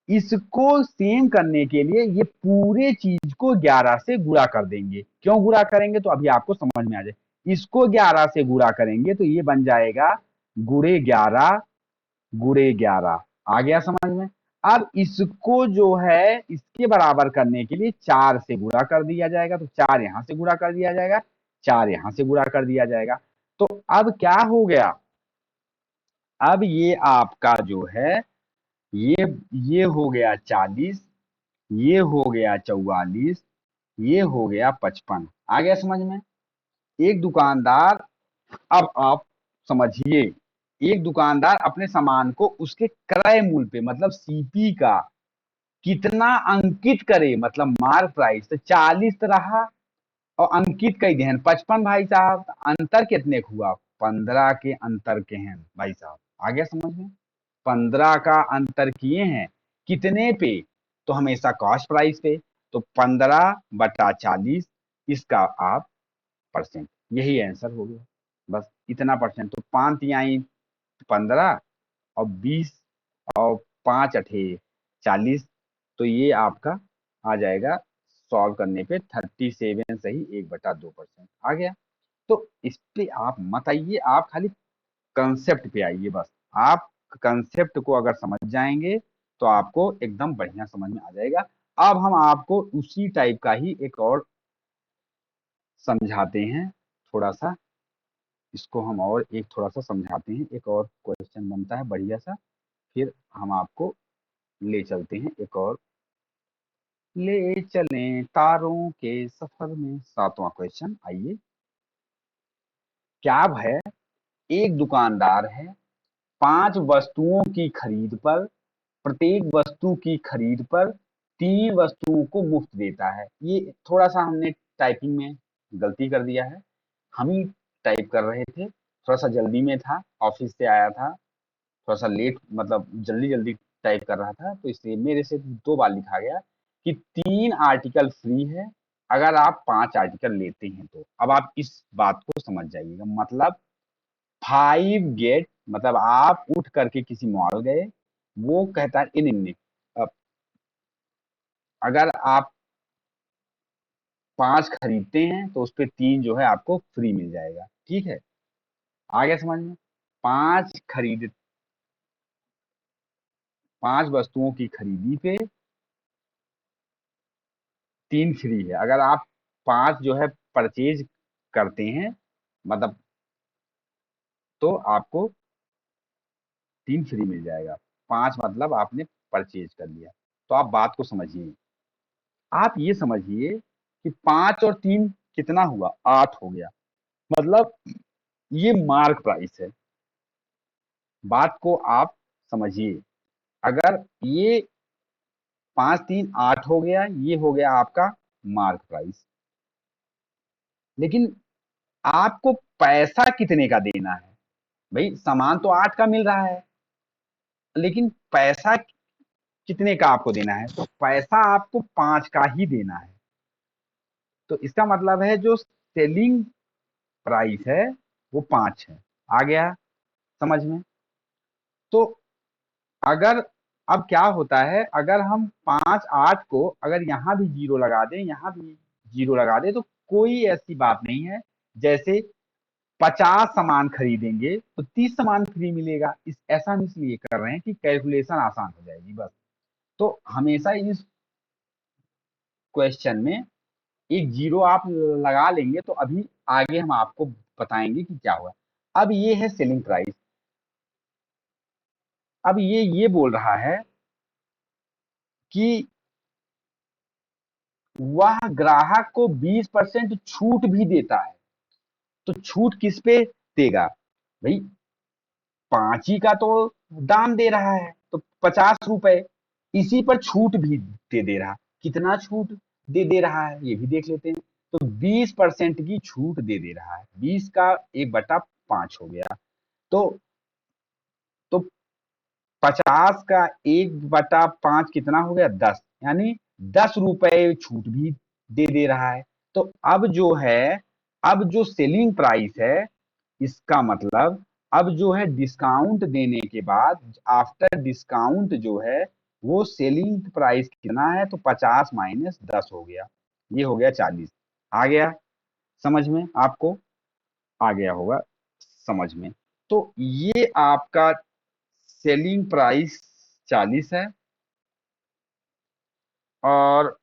इसको सेम करने के लिए ये पूरे चीज को 11 से गुणा कर देंगे। क्यों गुणा करेंगे, तो अभी आपको समझ में आ जाए। इसको 11 से गुणा करेंगे तो ये बन जाएगा गुणे 11 गुणे 11। आ गया समझ में? अब इसको जो है इसके बराबर करने के लिए 4 से गुणा कर दिया जाएगा, तो 4 यहां से गुणा कर दिया जाएगा, 4 यहां से गुणा कर दिया जाएगा। तो अब क्या हो गया, अब ये आपका जो है, ये ये हो गया 40, ये हो गया 44, ये हो गया 55। आ गया समझ में? एक दुकानदार, अब आप समझिए, एक दुकानदार अपने सामान को उसके क्रय मूल्य पे, मतलब सीपी का कितना अंकित करे, मतलब मार्क प्राइस, तो 40 तो रहा, और अंकित का ही ध्यान 55 भाई साहब, अंतर कितने का हुआ, 15 के अंतर के हैं भाई साहब। आ गया समझ में? 15 का अंतर किए हैं, कितने पे, तो हमेशा कॉस्ट प्राइस पे। तो 15/40, इसका आप परसेंट, यही आंसर हो गया, बस इतना परसेंट। तो 5 तिहाई 15, और 20, और 5 अठे 40, तो ये आपका आ जाएगा, सॉल्व करने पे 37 सही 1/2% आ गया। तो इस पे आप मत आइए, आप खाली कंसेप्ट पे आइए बस। आप कंसेप्ट को अगर समझ जाएंगे तो आपको एकदम बढ़िया समझ में आ जाएगा। अब हम आपको उसी टाइप का ही एक और समझाते हैं, थोड़ा सा इसको हम और एक थोड़ा सा समझाते हैं, एक और क्वेश्चन बनता है बढ़िया सा, फिर हम आपको ले चलते हैं एक और, ले चलें तारों के सफर में। 7वां क्वेश्चन, आइए। क्या है, एक दुकानदार है, 5 वस्तुओं की खरीद पर, प्रत्येक वस्तु की खरीद पर 3 वस्तुओं को मुफ्त देता है। ये थोड़ा सा हमने टाइपिंग में गलती कर दिया है, हम ही टाइप कर रहे थे, थोड़ा सा जल्दी में था, ऑफिस से आया था, थोड़ा सा लेट, मतलब जल्दी जल्दी टाइप कर रहा था, तो इसलिए मेरे से 2 बार लिखा गया कि 3 आर्टिकल फ्री है अगर आप 5 आर्टिकल लेते हैं। तो अब आप इस बात को समझ जाइएगा, मतलब 5 गेट, मतलब आप उठ करके किसी मॉल गए, वो कहता है इन इन अगर आप 5 खरीदते हैं तो उस पे 3 जो है आपको फ्री मिल जाएगा। ठीक है, आ गया समझ में? 5 खरीद 5 वस्तुओं की खरीदी पे 3 फ्री है, अगर आप 5 जो है परचेज करते हैं, मतलब, तो आपको 3 फ्री मिल जाएगा। 5 मतलब आपने परचेज कर लिया। तो आप बात को समझिए, आप ये समझिए कि 5 और 3 कितना हुआ, 8 हो गया, मतलब ये मार्क प्राइस है। बात को आप समझिए, अगर ये 5 3 8 हो गया, ये हो गया आपका मार्क प्राइस, लेकिन आपको पैसा कितने का देना है? भाई सामान तो 8 का मिल रहा है, लेकिन पैसा कितने का आपको देना है? तो पैसा आपको 5 का ही देना है। तो इसका मतलब है जो सेलिंग प्राइस है वो 5 है। आ गया समझ में? तो अगर, अब क्या होता है, अगर हम 5 8 को अगर यहाँ भी जीरो लगा दें, यहाँ भी जीरो लगा दें, तो कोई ऐसी बात नहीं है। जैसे 50 सामान खरीदेंगे तो 30 सामान फ्री मिलेगा, इस ऐसा हम इसलिए कर रहे हैं कि कैलकुलेशन आसान हो जाएगी बस। तो हमेशा इस क्वेश्चन में एक जीरो आप लगा लेंगे, तो अभी आगे हम आपको बताएंगे कि क्या हुआ। अब ये है सेलिंग प्राइस, अब ये बोल रहा है कि वह ग्राहक को 20% छूट भी देता है। तो छूट किस पे देगा भाई, 5 ही का तो दाम दे रहा है, तो ₹50 इसी पर छूट भी दे रहा। कितना छूट दे रहा है ये भी देख लेते हैं। तो 20% की छूट दे रहा है। 20 का 1/5 हो गया। तो 50 का 1/5 कितना हो गया? 10, यानी ₹10 छूट भी दे रहा है। तो अब जो सेलिंग प्राइस है, इसका मतलब अब जो है डिस्काउंट देने के बाद आफ्टर डिस्काउंट जो है वो सेलिंग प्राइस कितना है? तो 50 माइनस 10 हो गया, ये हो गया 40। आ गया समझ में आपको? आ गया होगा समझ में। तो ये आपका सेलिंग प्राइस 40 है। और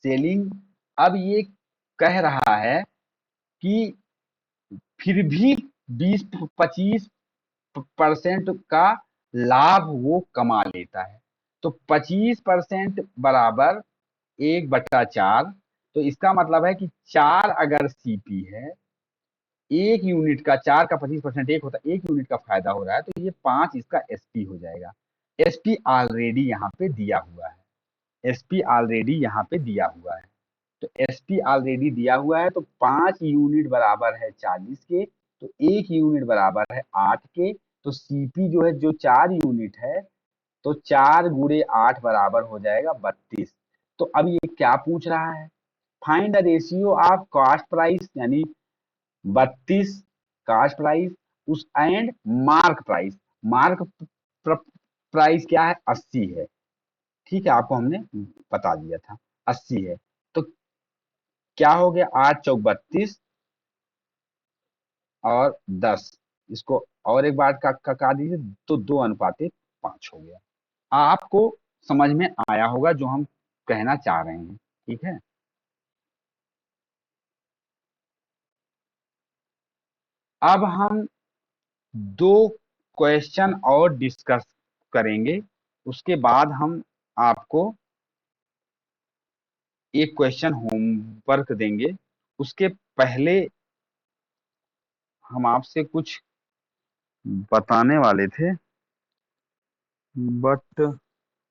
सेलिंग अब ये कह रहा है कि फिर भी 20-25% का लाभ वो कमा लेता है। तो 25% बराबर 1/4। तो इसका मतलब है कि 4 अगर सीपी है, एक यूनिट का 4 का 25% एक होता है, एक यूनिट का फायदा हो रहा है, तो ये 5 इसका एसपी हो जाएगा। एसपी ऑलरेडी यहाँ पे दिया हुआ है। एसपी ऑलरेडी यहाँ पे दिया हुआ है। तो एसपी ऑलरेडी दिया हुआ है। तो 5 यूनिट बराबर है 40 के, तो एक यूनिट बराबर है 8 के। तो सीपी जो है, जो 4 यूनिट है, तो 4 गुणे 8 बराबर हो जाएगा 32। तो अब ये क्या पूछ रहा है? Find the ratio of cost price, यानी 32 कॉस्ट प्राइस उस and mark price. Mark price क्या है? 80 है। ठीक है, आपको हमने बता दिया था 80 है। तो क्या हो गया? 8 चौक 32 और 10, इसको और एक बार का काट दीजिए, तो 2:5 हो गया। आपको समझ में आया होगा जो हम कहना चाह रहे हैं। ठीक है, अब हम दो क्वेश्चन और डिस्कस करेंगे। उसके बाद हम आपको एक क्वेश्चन होमवर्क देंगे। उसके पहले हम आपसे कुछ बताने वाले थे, बट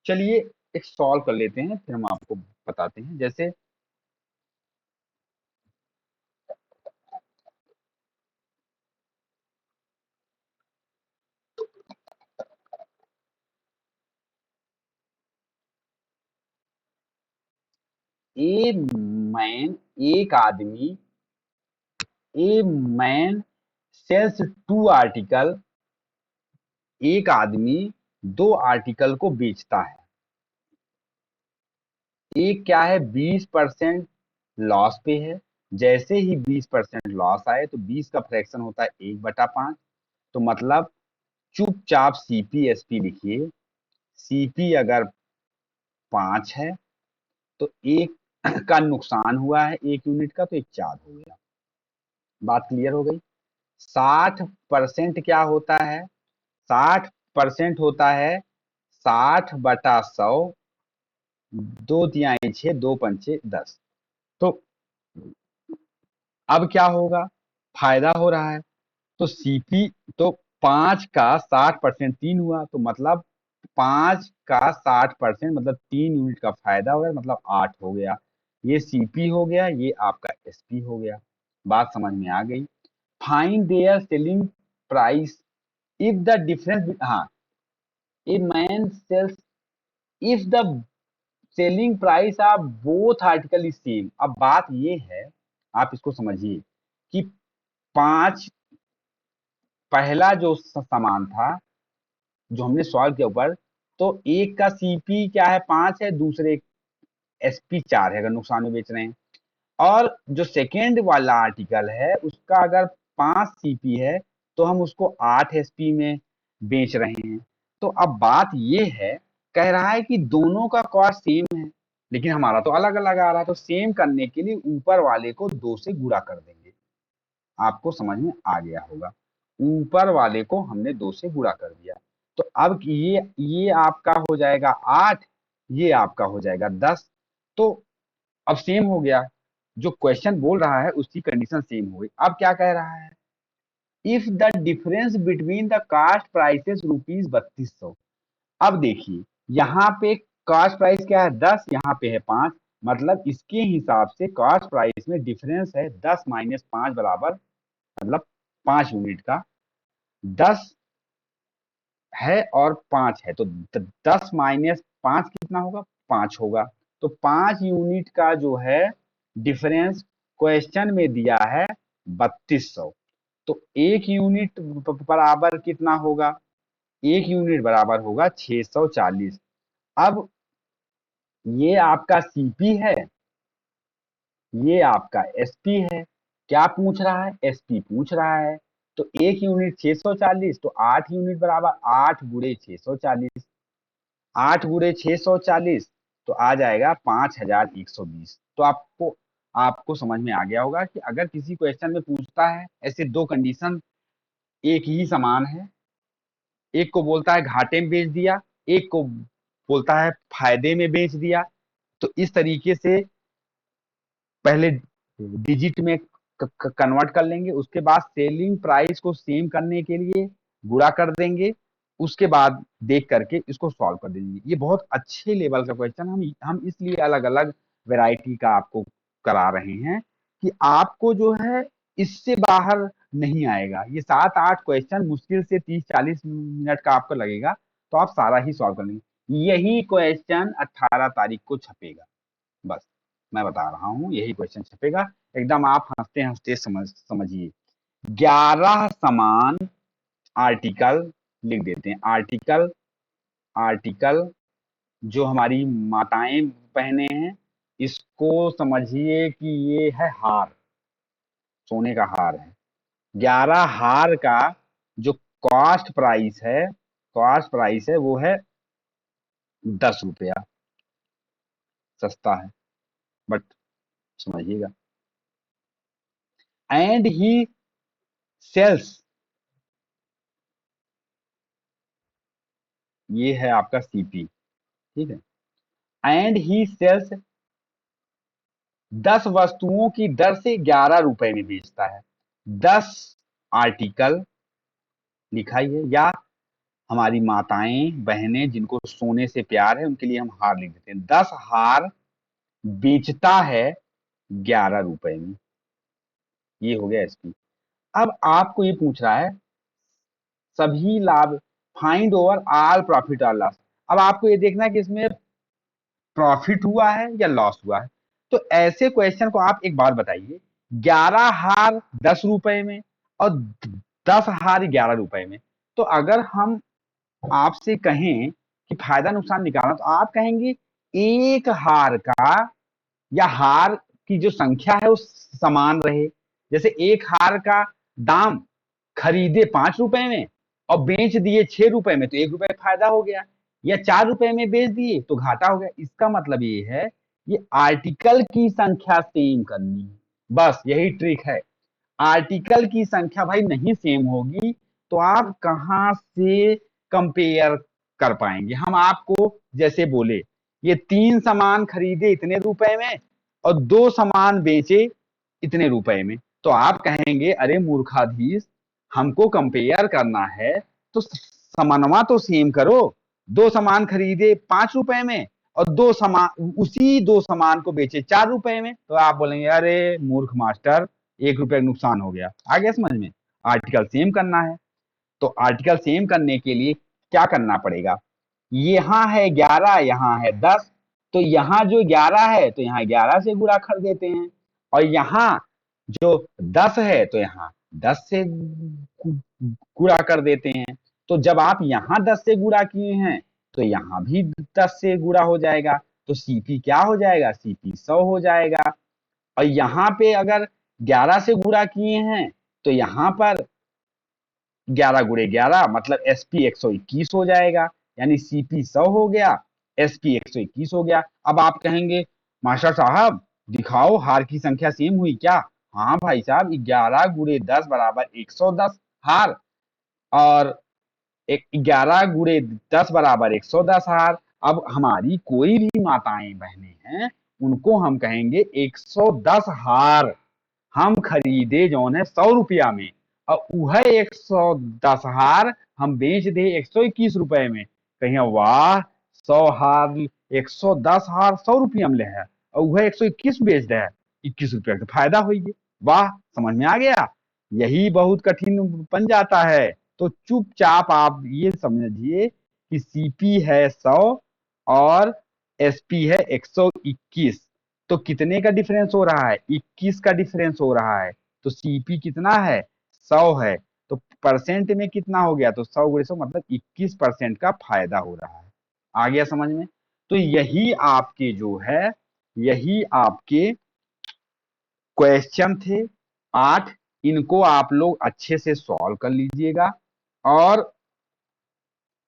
चलिए एक सॉल्व कर लेते हैं, फिर हम आपको बताते हैं। जैसे ए मैन एक आदमी a man sells two article, एक आदमी दो आर्टिकल को बेचता है। एक क्या है? 20% लॉस पे है। जैसे ही 20% लॉस आए तो 20 का फ्रैक्शन होता है 1/5। तो मतलब चुपचाप सीपी एसपी लिखिए। सीपी अगर 5 है तो एक का नुकसान हुआ है, एक यूनिट का, तो एक 4 हो गया। बात क्लियर हो गई? 60% क्या होता है? 60% होता है 60/100। दो तिहाई 6, दो पंचे 10। तो अब क्या होगा? फायदा हो रहा है। तो सीपी, तो 5 का 60% 3 हुआ, तो मतलब 5 का 60% मतलब 3 यूनिट का फायदा हो गया, मतलब 8 हो गया। ये सीपी हो गया, ये आपका एसपी हो गया। बात समझ में आ गई? Find their selling price if the difference, हाँ, a man sells if the selling price of both article is same. अब बात ये है, आप इसको समझिए कि 5, पहला जो सामान था जो हमने सॉल्व किया ऊपर, तो एक का सीपी क्या है? 5 है, दूसरे एसपी 4 है, अगर नुकसान में बेच रहे हैं। और जो सेकेंड वाला आर्टिकल है उसका अगर 5 सीपी है तो हम उसको 8 एसपी में बेच रहे हैं। तो अब बात ये है, कह रहा है कि दोनों का कॉस्ट सेम है, लेकिन हमारा तो अलग अलग आ रहा है। तो सेम करने के लिए ऊपर वाले को 2 से गुणा कर देंगे। आपको समझ में आ गया होगा? ऊपर वाले को हमने 2 से गुणा कर दिया। तो अब ये आपका हो जाएगा 8, ये आपका हो जाएगा 10। तो अब सेम हो गया। जो क्वेश्चन बोल रहा है उसकी कंडीशन सेम हो गई। अब क्या कह रहा है? If the difference between the cost prices rupees 3200। अब देखिए यहाँ पे कॉस्ट प्राइस क्या है 10, यहाँ पे है 5, मतलब इसके हिसाब से कॉस्ट प्राइस में डिफरेंस है 10 माइनस 5 बराबर, मतलब 5 यूनिट का। 10 है और 5 है, तो 10 माइनस 5 कितना होगा, 5 होगा। तो 5 यूनिट का जो है डिफरेंस क्वेश्चन में दिया है 3200। तो एक यूनिट बराबर कितना होगा, एक यूनिट बराबर होगा 640। अब ये आपका सीपी है, ये आपका एसपी है। क्या पूछ रहा है, एसपी पूछ रहा है। तो एक यूनिट 640, तो 8 यूनिट बराबर 8 गुणे 640। 8 गुणे 640 तो आ जाएगा 5120। तो आपको आपको समझ में आ गया होगा कि अगर किसी क्वेश्चन में पूछता है ऐसे दो कंडीशन एक ही समान है, एक को बोलता है घाटे में बेच दिया, एक को बोलता है फायदे में बेच दिया, तो इस तरीके से पहले डिजिट में कन्वर्ट कर लेंगे, उसके बाद सेलिंग प्राइस को सेम करने के लिए गुणा कर देंगे, उसके बाद देख करके इसको सॉल्व कर देंगे। ये बहुत अच्छे लेवल का क्वेश्चन हम इसलिए अलग अलग वैरायटी का आपको करा रहे हैं कि आपको जो है इससे बाहर नहीं आएगा। ये 7-8 क्वेश्चन मुश्किल से 30-40 मिनट का आपको लगेगा, तो आप सारा ही सॉल्व कर लेंगे। यही क्वेश्चन 18 तारीख को छपेगा, बस मैं बता रहा हूँ यही क्वेश्चन छपेगा। एकदम आप हंसते हंसते समझिए। 11 समान आर्टिकल लिख देते हैं। आर्टिकल आर्टिकल जो हमारी माताएं पहने हैं, इसको समझिए कि ये है हार, सोने का हार है। 11 हार का जो कॉस्ट प्राइस है वो है 10 रुपया। सस्ता है, बट समझिएगा। एंड ही सेल्स, ये है आपका सीपी, ठीक है। एंड ही सेल्स 10 वस्तुओं की दर से 11 रुपए में बेचता है। 10 आर्टिकल लिखा ही है, या हमारी माताएं बहनें जिनको सोने से प्यार है उनके लिए हम हार लिख देते हैं। 10 हार बेचता है 11 रुपए में, ये हो गया एसपी। अब आपको ये पूछ रहा है सभी लाभ, फाइंड ओवर ऑल प्रॉफिट और लॉस। अब आपको ये देखना है कि इसमें प्रॉफिट हुआ है या लॉस हुआ है। तो ऐसे क्वेश्चन को आप एक बार बताइए, 11 हार 10 रुपए में और 10 हार 11 रुपए में, तो अगर हम आपसे कहें कि फायदा नुकसान निकालना, तो आप कहेंगे एक हार का या हार की जो संख्या है वो समान रहे। जैसे एक हार का दाम खरीदे 5 रुपए में और बेच दिए 6 रुपए में, तो 1 रुपए फायदा हो गया। या 4 रुपए में बेच दिए तो घाटा हो गया। इसका मतलब ये है, ये आर्टिकल की संख्या सेम करनी है, बस यही ट्रिक है। आर्टिकल की संख्या भाई नहीं सेम होगी तो आप कहां से कंपेयर कर पाएंगे। हम आपको जैसे बोले ये 3 सामान खरीदे इतने रुपए में और 2 सामान बेचे इतने रुपए में, तो आप कहेंगे अरे मूर्खाधीश, हमको कंपेयर करना है तो समानवा तो सेम करो। 2 सामान खरीदे 5 रुपए में और 2 सामान, उसी 2 सामान को बेचे 4 रुपए में, तो आप बोलेंगे अरे मूर्ख मास्टर, 1 रुपए का नुकसान हो गया। आ गया समझ में। आर्टिकल सेम करना है, तो आर्टिकल सेम करने के लिए क्या करना पड़ेगा, यहाँ है 11, यहाँ है 10, तो यहाँ जो 11 है तो यहाँ 11 से गुणा कर देते हैं, और यहाँ जो 10 है तो यहाँ 10 से गुणा कर देते हैं। तो जब आप यहाँ 10 से गुणा किए हैं तो यहाँ भी 10 से गुणा हो जाएगा, तो सीपी क्या हो जाएगा, सीपी 100 हो जाएगा। और यहाँ पे अगर 11 से गुणा किए हैं तो यहाँ पर 11 गुणे 11 मतलब एसपी 121 हो जाएगा, यानी सीपी 100 हो गया, एसपी 121 हो गया। अब आप कहेंगे मास्टर साहब दिखाओ हार की संख्या सेम हुई क्या। हाँ भाई साहब, 11 गुणे 10 बराबर 110 हार, और 11 गुणे 10 बराबर 110 हार। अब हमारी कोई भी माताएं बहनें हैं उनको हम कहेंगे 110 हार हम खरीदे जौन है 100 रुपया में, और वह 110 हार हम बेच दे 121 रुपए में, कहीं वाह, 100 हार, 110 हार 100 रुपये में ले है, और वह 121 बेच रहा है, 21 रुपये का फायदा हुई है। वाह, समझ में आ गया। यही बहुत कठिन बन जाता है। तो चुपचाप आप ये समझिए कि सीपी है 100 और एसपी है 121, तो कितने का डिफरेंस हो रहा है? 21 का डिफरेंस हो रहा है। तो सीपी कितना है? 100 है। तो परसेंट में कितना हो गया? तो 100 × 100 मतलब 21% का फायदा हो रहा है। आ गया समझ में? तो यही आपके जो है, यही आपके क्वेश्चन थे 8। इनको आप लोग अच्छे से सॉल्व कर लीजिएगा और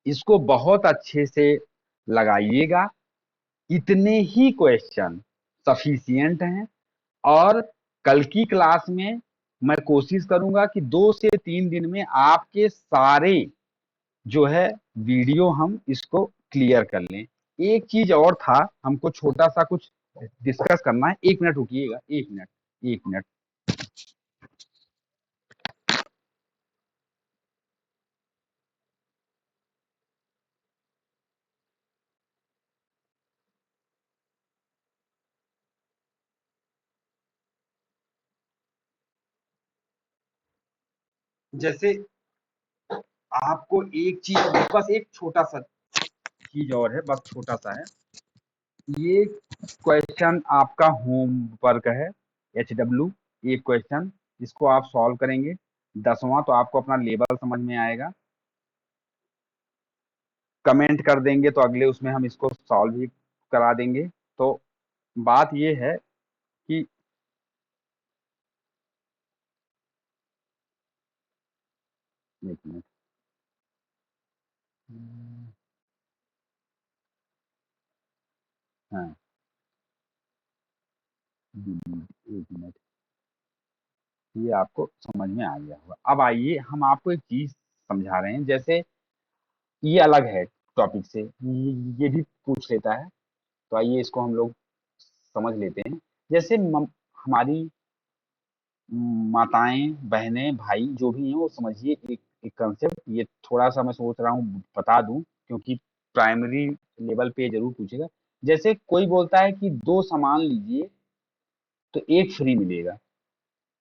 इसको बहुत अच्छे से लगाइएगा। इतने ही क्वेश्चन सफिशियंट हैं। और कल की क्लास में मैं कोशिश करूंगा कि 2 से 3 दिन में आपके सारे जो है वीडियो हम इसको क्लियर कर लें। एक चीज और था, हमको छोटा सा कुछ डिस्कस करना है। 1 मिनट रुकिएगा, 1 मिनट, 1 मिनट। जैसे आपको एक चीज, बस एक छोटा सा चीज और है, बस छोटा सा है। ये क्वेश्चन आपका होमवर्क है, HW। एक क्वेश्चन, इसको आप सॉल्व करेंगे। 10वां तो आपको अपना लेवल समझ में आएगा। कमेंट कर देंगे तो अगले उसमें हम इसको सॉल्व भी करा देंगे। तो बात ये है कि 1 मिनट, हाँ, 1 मिनट, ये आपको समझ में आ गया होगा। अब आइए हम आपको एक चीज समझा रहे हैं। जैसे ये अलग है टॉपिक से, ये भी पूछ लेता है। तो आइए इसको हम लोग समझ लेते हैं। जैसे हमारी माताएं, बहनें, भाई जो भी हैं, वो समझिए एक कंसेप्ट। ये थोड़ा सा मैं सोच रहा हूँ बता दूं, क्योंकि प्राइमरी लेवल पे जरूर पूछेगा। जैसे कोई बोलता है कि 2 सामान लीजिए तो एक फ्री मिलेगा।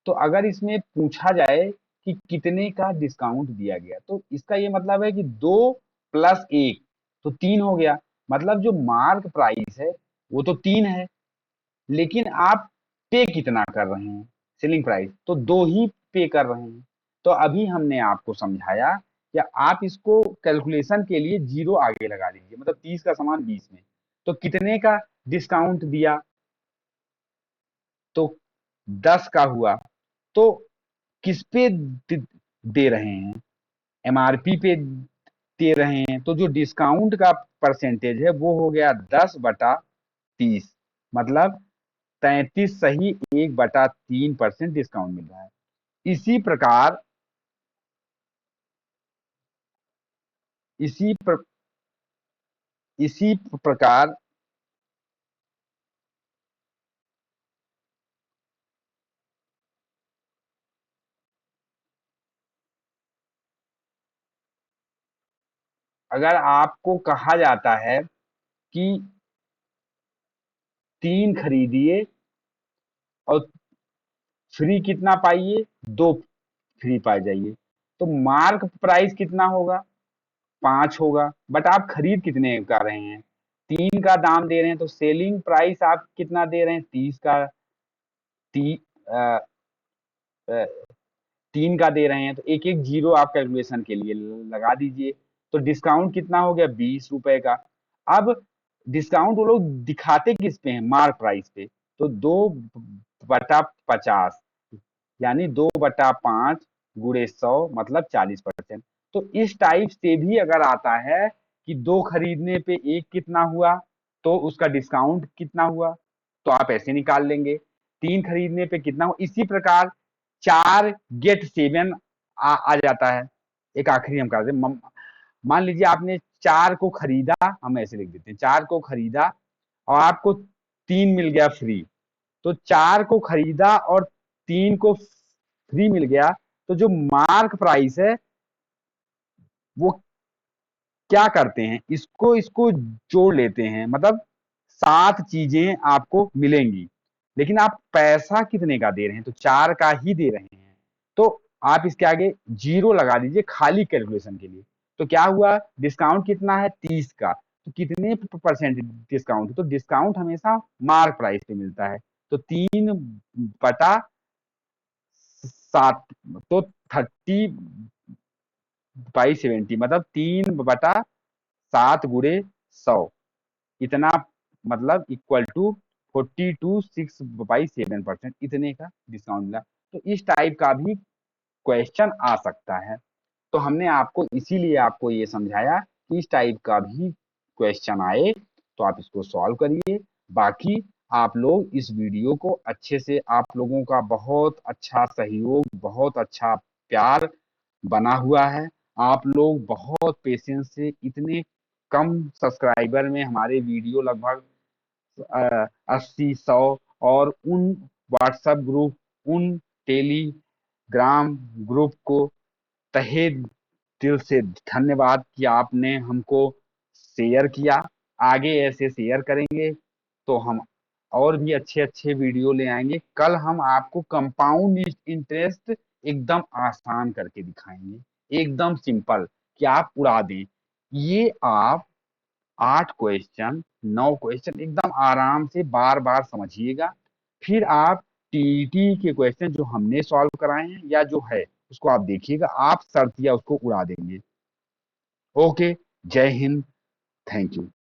तो अगर इसमें पूछा जाए कि कितने का डिस्काउंट दिया गया, तो इसका ये मतलब है कि 2 + 1 तो 3 हो गया। मतलब जो मार्क प्राइस है वो तो 3 है, लेकिन आप पे कितना कर रहे हैं? सेलिंग प्राइस तो 2 ही पे कर रहे हैं। तो अभी हमने आपको समझाया कि आप इसको कैलकुलेशन के लिए जीरो आगे लगा दीजिए, मतलब 30 का सामान 20 में, तो कितने का डिस्काउंट दिया? तो 10 का हुआ। तो किस पे दे रहे हैं? एमआरपी पे दे रहे हैं। तो जो डिस्काउंट का परसेंटेज है वो हो गया 10/30, मतलब 33 सही 1/3% डिस्काउंट मिल रहा है। इसी प्रकार, इसी प्र, इसी प्रकार अगर आपको कहा जाता है कि 3 खरीदिए और फ्री कितना पाइए? 2 फ्री पा जाइए। तो मार्क प्राइस कितना होगा? 5 होगा। बट आप खरीद कितने कर रहे हैं? 3 का दाम दे रहे हैं। तो सेलिंग प्राइस आप कितना दे रहे हैं? 30 का, ती, अ, अ, 3 का दे रहे हैं। तो एक एक जीरो आप कैलकुलेशन के लिए लगा दीजिए। तो डिस्काउंट कितना हो गया? 20 रुपए का। अब डिस्काउंट वो लोग दिखाते किस पे हैं? मार्क प्राइस पे। तो 2/50, यानी 2/5 × 100 मतलब 40%। तो इस टाइप से भी अगर आता है कि 2 खरीदने पे एक कितना हुआ, तो उसका डिस्काउंट कितना हुआ, तो आप ऐसे निकाल लेंगे। 3 खरीदने पे कितना हुआ, इसी प्रकार 4 गेट 7 आ जाता है। एक आखिरी हम कर दे, मान लीजिए आपने 4 को खरीदा, हम ऐसे लिख देते हैं, 4 को खरीदा और आपको 3 मिल गया फ्री। तो 4 को खरीदा और 3 को फ्री मिल गया, तो जो मार्क प्राइस है वो क्या करते हैं, इसको इसको जोड़ लेते हैं, मतलब 7 चीजें आपको मिलेंगी, लेकिन आप पैसा कितने का दे रहे हैं, तो 4 का ही दे रहे हैं। तो आप इसके आगे 0 लगा दीजिए खाली कैलकुलेशन के लिए। तो क्या हुआ, डिस्काउंट कितना है 30 का, तो कितने परसेंट डिस्काउंट, तो डिस्काउंट हमेशा मार्क प्राइस पे मिलता है। तो 3/7, तो 30/70, मतलब 3/7 × 100, इतना, मतलब इक्वल टू 42.6/7%, इतने का डिस्काउंट मिला। तो इस टाइप का भी क्वेश्चन आ सकता है। तो हमने आपको इसीलिए आपको ये समझाया कि इस टाइप का भी क्वेश्चन आए तो आप इसको सॉल्व करिए। बाकी आप लोग इस वीडियो को अच्छे से, आप लोगों का बहुत अच्छा सहयोग, बहुत अच्छा प्यार बना हुआ है। आप लोग बहुत पेशेंस से इतने कम सब्सक्राइबर में हमारे वीडियो लगभग 80, 100, और उन व्हाट्सएप ग्रुप, उन टेलीग्राम ग्रुप को तहे दिल से धन्यवाद कि आपने हमको शेयर किया। आगे ऐसे शेयर करेंगे तो हम और भी अच्छे अच्छे वीडियो ले आएंगे। कल हम आपको कंपाउंड इंटरेस्ट एकदम आसान करके दिखाएंगे, एकदम सिंपल, कि आप उड़ा दें। ये आप 8 क्वेश्चन, 9 क्वेश्चन एकदम आराम से बार बार समझिएगा। फिर आप टीईटी के क्वेश्चन जो हमने सॉल्व कराए हैं या जो है उसको आप देखिएगा, आप शर्तिया उसको उड़ा देंगे। ओके, जय हिंद, थैंक यू।